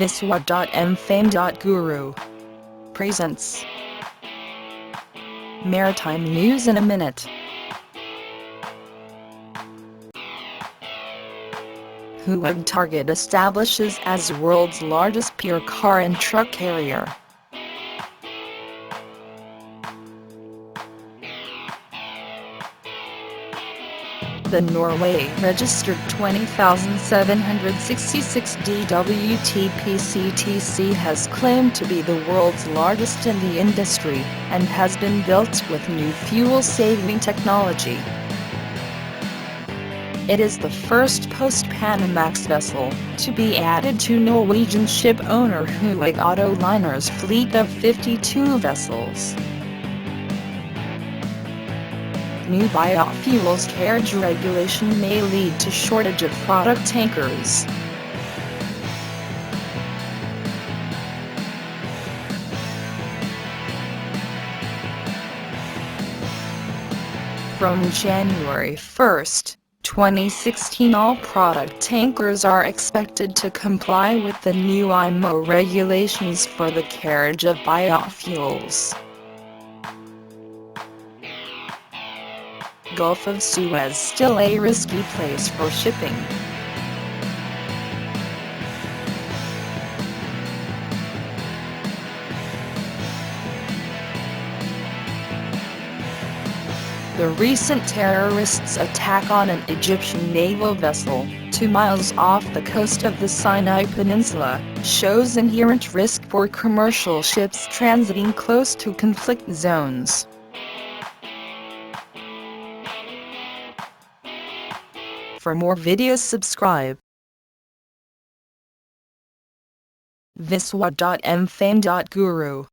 Viswa.mfame.guru presents Maritime News in a Minute. Hueg Target establishes as world's largest pure car and truck carrier. The Norway-registered 20,766 DWTP-CTC has claimed to be the world's largest in the industry, and has been built with new fuel-saving technology. It is the first post-Panamax vessel to be added to Norwegian ship owner Hueg Autoliner's fleet of 52 vessels. New biofuels carriage regulation may lead to shortage of product tankers. From January 1, 2016, all product tankers are expected to comply with the new IMO regulations for the carriage of biofuels. Gulf of Suez still a risky place for shipping. The recent terrorists' attack on an Egyptian naval vessel, 2 miles off the coast of the Sinai Peninsula, shows inherent risk for commercial ships transiting close to conflict zones. For more videos, subscribe. Viswa.mfame.guru